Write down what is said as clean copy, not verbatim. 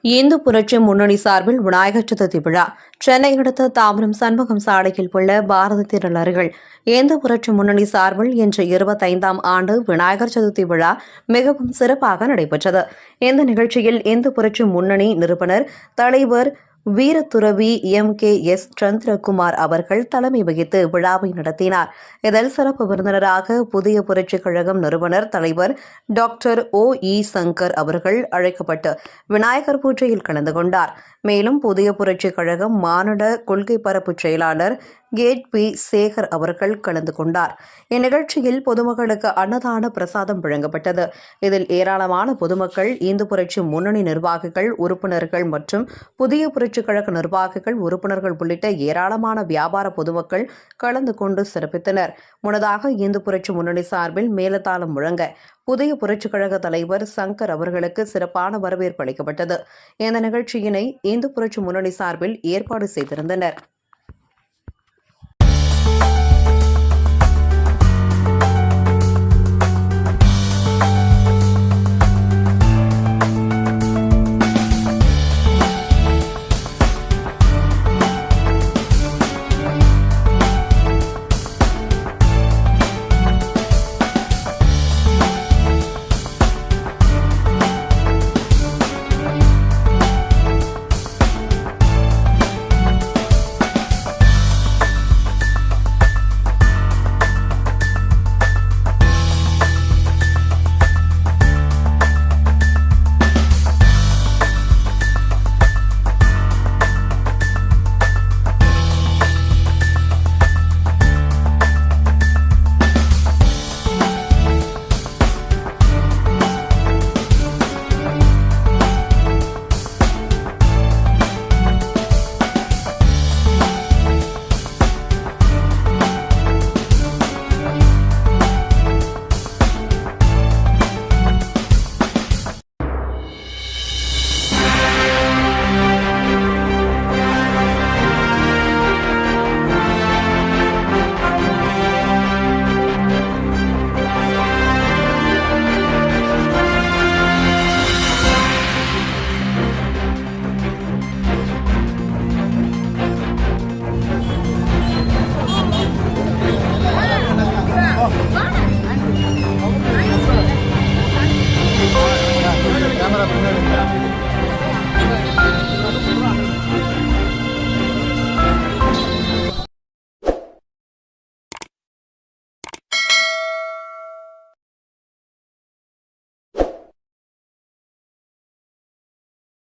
இந்து புரட்சி முன்னணி சார்பில் விநாயகர் சதுர்த்தி விழா சென்னை அடுத்த தாம்பரம் சண்முகம் சாலையில் உள்ள பாரதி திரள் அருகில் இந்து புரட்சி முன்னணி சார்பில் இன்று 25ஆம் ஆண்டு விநாயகர் சதுர்த்தி விழா மிகவும் சிறப்பாக நடைபெற்றது. இந்த நிகழ்ச்சியில் இந்து புரட்சி முன்னணி நிறுவனர் தலைவர் வீரத்துறவி MKS சந்திரகுமார் அவர்கள் தலைமை வகித்து விழாவை நடத்தினார். இதில் சிறப்பு விருந்தினராக புதிய புரட்சிக் கழகம் நிறுவனர் தலைவர் டாக்டர் OE சங்கர் அவர்கள் அழைக்கப்பட்டு விநாயகர் பூஜையில் கலந்து கொண்டார். மேலும் புதிய புரட்சிக் கழகம் மாநில கொள்கை பரப்பு செயலாளர் கேட் பி சேகர் அவர்கள் கலந்து கொண்டார். இந்நிகழ்ச்சியில் பொதுமக்களுக்கு அன்னதான பிரசாதம் வழங்கப்பட்டது. இதில் ஏராளமான பொதுமக்கள், இந்து புரட்சி முன்னணி நிர்வாகிகள், உறுப்பினர்கள் மற்றும் புதிய புரட்சிக் கழக நிர்வாகிகள், உறுப்பினர்கள் உள்ளிட்ட ஏராளமான வியாபார பொதுமக்கள் கலந்து கொண்டு சிறப்பித்தனர். முன்னதாக இந்து புரட்சி முன்னணி சார்பில் மேலதாளம் முழங்க புதிய புரட்சிக் கழக தலைவர் சங்கர் அவர்களுக்கு சிறப்பான வரவேற்பு அளிக்கப்பட்டது. இந்த நிகழ்ச்சியினை இந்து புரட்சி முன்னணி சார்பில் ஏற்பாடு செய்திருந்தனர்.